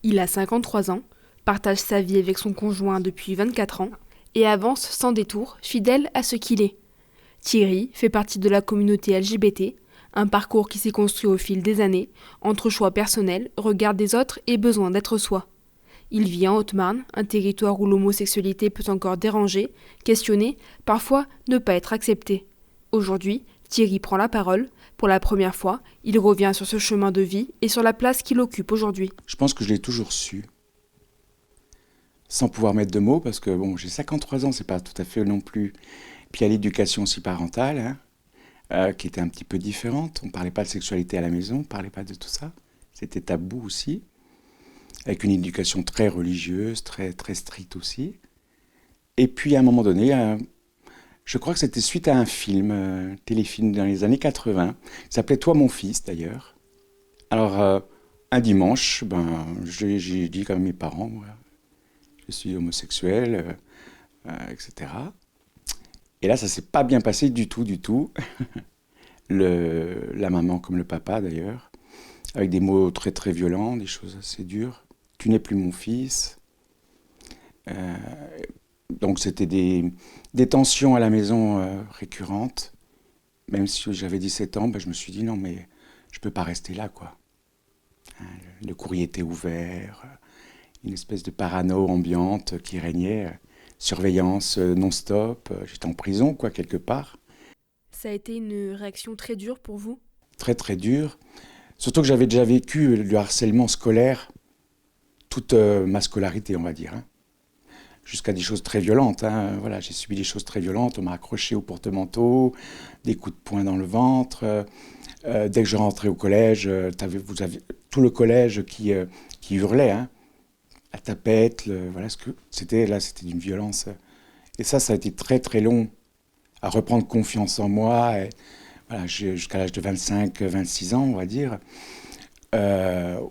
Il a 53 ans, partage sa vie avec son conjoint depuis 24 ans et avance sans détour, fidèle à ce qu'il est. Thierry fait partie de la communauté LGBT, un parcours qui s'est construit au fil des années, entre choix personnels, regard des autres et besoin d'être soi. Il vit en Haute-Marne, un territoire où l'homosexualité peut encore déranger, questionner, parfois ne pas être acceptée. Aujourd'hui, Thierry prend la parole. Pour la première fois, il revient sur ce chemin de vie et sur la place qu'il occupe aujourd'hui. Je pense que je l'ai toujours su, sans pouvoir mettre de mots, parce que bon, j'ai 53 ans, c'est pas tout à fait non plus. Puis il y a l'éducation aussi parentale, qui était un petit peu différente. On parlait pas de sexualité à la maison, on parlait pas de tout ça. C'était tabou aussi, avec une éducation très religieuse, très, très stricte aussi. Et puis à un moment donné, je crois que c'était suite à un film, téléfilm dans les années 80, qui s'appelait Toi mon fils d'ailleurs. Alors, un dimanche, j'ai dit comme mes parents, moi, je suis homosexuel, etc. Et là, ça s'est pas bien passé du tout, du tout. La maman comme le papa d'ailleurs, avec des mots très très violents, des choses assez dures. Tu n'es plus mon fils. Euh, donc c'était des tensions à la maison récurrentes. Même si j'avais 17 ans, je me suis dit non mais je peux pas rester là quoi. Le courrier était ouvert, une espèce de parano ambiante qui régnait, surveillance non-stop, j'étais en prison quoi quelque part. Ça a été une réaction très dure pour vous ? Très très dur, surtout que j'avais déjà vécu le harcèlement scolaire toute ma scolarité on va dire. Jusqu'à des choses très violentes. Voilà, j'ai subi des choses très violentes, on m'a accroché au porte-manteau, des coups de poing dans le ventre. Dès que je rentrais au collège, vous avez tout le collège qui hurlait, la tapette, voilà ce que c'était là, c'était d'une violence. Et ça a été très très long à reprendre confiance en moi. Et, voilà, jusqu'à l'âge de 25, 26 ans, on va dire,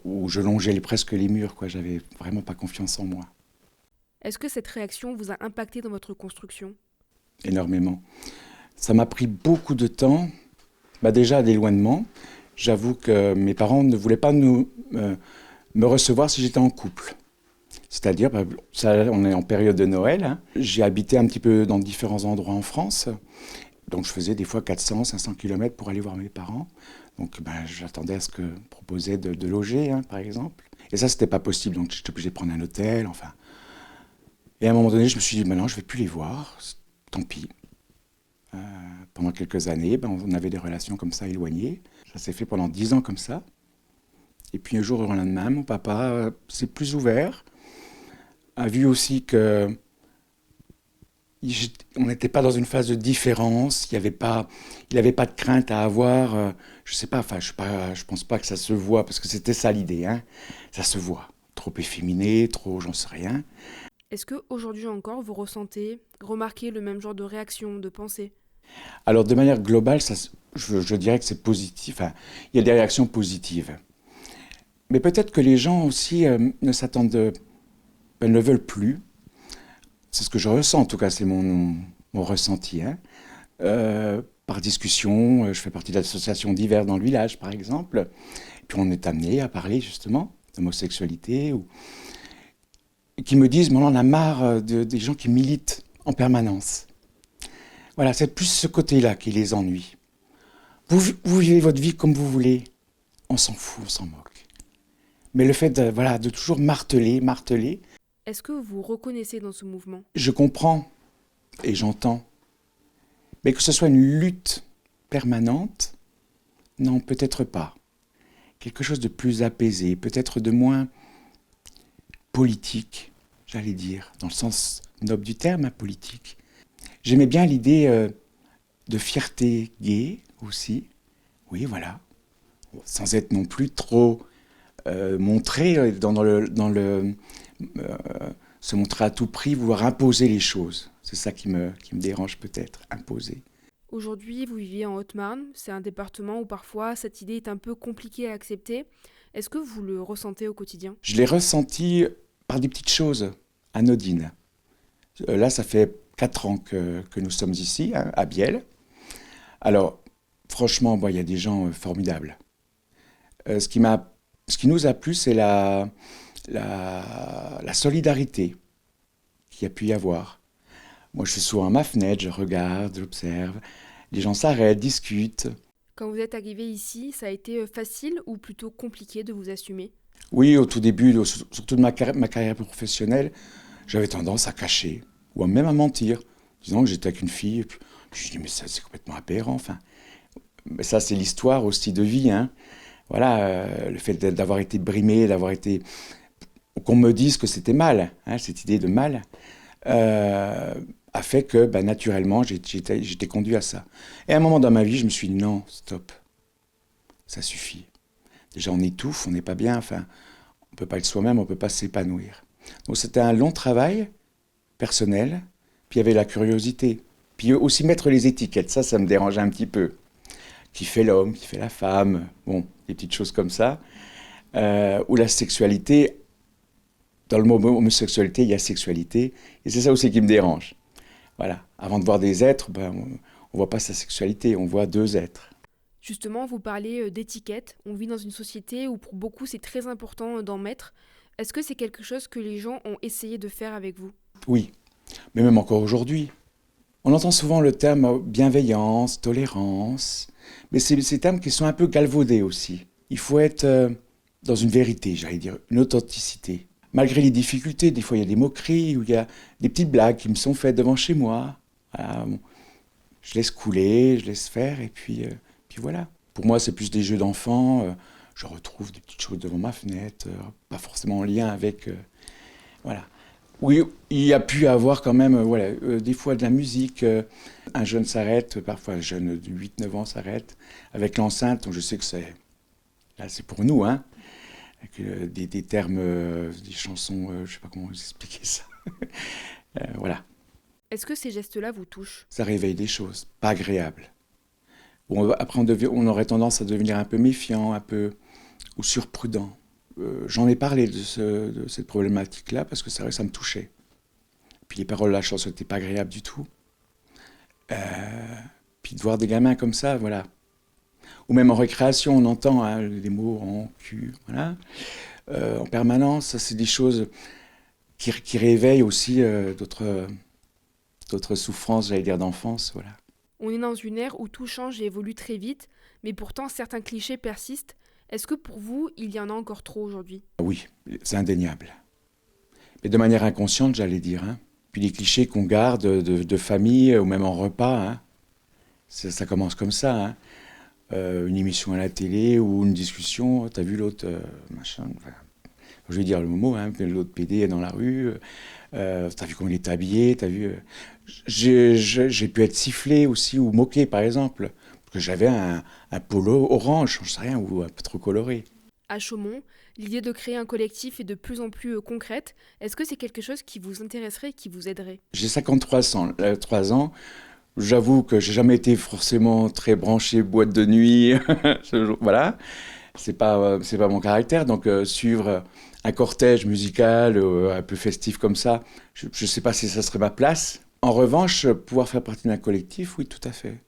où je longeais presque les murs, quoi. J'avais vraiment pas confiance en moi, Est-ce que cette réaction vous a impacté dans votre construction ? énormément. Ça m'a pris beaucoup de temps, déjà d'éloignement. J'avoue que mes parents ne voulaient pas me recevoir si j'étais en couple. C'est-à-dire, on est en période de Noël. J'ai habité un petit peu dans différents endroits en France. Donc je faisais des fois 400, 500 km pour aller voir mes parents. Donc j'attendais à ce que proposaient de loger, par exemple. Et ça, c'était pas possible. Donc j'étais obligé de prendre un hôtel, enfin. Et à un moment donné, je me suis dit, non, je vais plus les voir. Tant pis. Pendant quelques années, on avait des relations comme ça éloignées. Ça s'est fait pendant 10 ans comme ça. Et puis un jour au lendemain, mon papa s'est plus ouvert, a vu aussi que on n'était pas dans une phase de différence, il n'avait pas de crainte à avoir. Je sais pas, enfin, je pense pas que ça se voit, parce que c'était ça l'idée, ça se voit. Trop efféminé, trop j'en sais rien. Est-ce qu'aujourd'hui encore, vous remarquez le même genre de réaction, de pensée ? Alors de manière globale, je dirais que c'est positif. Enfin, il y a des réactions positives. Mais peut-être que les gens aussi ne le veulent plus. C'est ce que je ressens, en tout cas, c'est mon ressenti. Par discussion, je fais partie de l'association Divers dans le village, par exemple. Et puis on est amené à parler justement d'homosexualité. Et qui me disent, mais on en a marre des gens qui militent en permanence. Voilà, c'est plus ce côté-là qui les ennuie. Vous vivez votre vie comme vous voulez, on s'en fout, on s'en moque. Mais le fait de toujours marteler. Est-ce que vous vous reconnaissez dans ce mouvement ? Je comprends et j'entends. Mais que ce soit une lutte permanente, non, peut-être pas. Quelque chose de plus apaisé, peut-être de moins politique, j'allais dire, dans le sens noble du terme, politique. J'aimais bien l'idée de fierté gay aussi. Oui, voilà. Sans être non plus trop montré se montrer à tout prix, vouloir imposer les choses. C'est ça qui me dérange peut-être, imposer. Aujourd'hui, vous vivez en Haute-Marne. C'est un département où parfois cette idée est un peu compliquée à accepter. Est-ce que vous le ressentez au quotidien ? Je l'ai ressenti par des petites choses anodines. Là, ça fait 4 ans que nous sommes ici, à Biel. Alors, franchement, il y a des gens formidables. Ce qui nous a plu, c'est la la solidarité qu'il y a pu y avoir. Moi, je suis souvent à ma fenêtre, je regarde, j'observe. Les gens s'arrêtent, discutent. Quand vous êtes arrivé ici, ça a été facile ou plutôt compliqué de vous assumer? Oui, au tout début, surtout de ma carrière professionnelle, j'avais tendance à cacher, ou même à mentir, disant que j'étais avec une fille. Et puis, je dis, mais ça, c'est complètement aberrant. Enfin, mais ça, c'est l'histoire aussi de vie. Hein. Voilà, le fait d'avoir été brimé, qu'on me dise que c'était mal, hein, cette idée de mal, a fait que, naturellement, j'étais conduit à ça. Et à un moment dans ma vie, je me suis dit, non, stop, ça suffit. Déjà, on étouffe, on n'est pas bien, enfin, on ne peut pas être soi-même, on ne peut pas s'épanouir. Donc c'était un long travail personnel, puis il y avait la curiosité. Puis aussi mettre les étiquettes, ça me dérangeait un petit peu. Qui fait l'homme, qui fait la femme, bon, des petites choses comme ça. Ou la sexualité, dans le mot homosexualité, il y a sexualité, et c'est ça aussi qui me dérange. Voilà, avant de voir des êtres, on ne voit pas sa sexualité, on voit deux êtres. Justement, vous parlez d'étiquette. On vit dans une société où pour beaucoup c'est très important d'en mettre. Est-ce que c'est quelque chose que les gens ont essayé de faire avec vous? Oui, mais même encore aujourd'hui. On entend souvent le terme bienveillance, tolérance, mais c'est ces termes qui sont un peu galvaudés aussi. Il faut être dans une vérité, j'allais dire, une authenticité. Malgré les difficultés, des fois il y a des moqueries, ou il y a des petites blagues qui me sont faites devant chez moi. Voilà, bon, je laisse couler, je laisse faire, et puis voilà. Pour moi, c'est plus des jeux d'enfants. Je retrouve des petites choses devant ma fenêtre, pas forcément en lien avec... voilà. Oui, il y a pu avoir quand même voilà, des fois de la musique. Un jeune s'arrête, parfois un jeune de 8-9 ans s'arrête, avec l'enceinte, donc je sais que c'est pour nous, hein, avec des termes, des chansons, je ne sais pas comment vous expliquer ça. Voilà, Est-ce que ces gestes-là vous touchent? ça réveille des choses, pas agréables. Bon, après, on aurait tendance à devenir un peu méfiant, un peu, ou surprudent. J'en ai parlé de cette problématique-là parce que ça me touchait. Puis les paroles de la chanson n'étaient pas agréables du tout. Puis de voir des gamins comme ça, voilà. Ou même en récréation, on entend hein, les mots en cul, voilà. En permanence, ça, c'est des choses qui réveillent aussi d'autres souffrances, j'allais dire, d'enfance, voilà. On est dans une ère où tout change et évolue très vite, mais pourtant certains clichés persistent. Est-ce que pour vous, il y en a encore trop aujourd'hui? Oui, c'est indéniable. Mais de manière inconsciente, j'allais dire. Hein. Puis les clichés qu'on garde de famille, ou même en repas, hein. Ça commence comme ça. Hein. Une émission à la télé ou une discussion, t'as vu l'autre, machin, enfin, je vais dire le mot, hein, l'autre PD est dans la rue, t'as vu comment il est habillé, t'as vu... J'ai pu être sifflé aussi ou moqué, par exemple, parce que j'avais un polo orange, je sais rien, ou un peu trop coloré. À Chaumont, l'idée de créer un collectif est de plus en plus concrète. Est-ce que c'est quelque chose qui vous intéresserait et qui vous aiderait? J'ai 3 ans. J'avoue que j'ai jamais été forcément très branché boîte de nuit. Voilà, c'est pas mon caractère. Donc suivre un cortège musical un peu festif comme ça, je sais pas si ça serait ma place. En revanche, pouvoir faire partie d'un collectif, oui, tout à fait.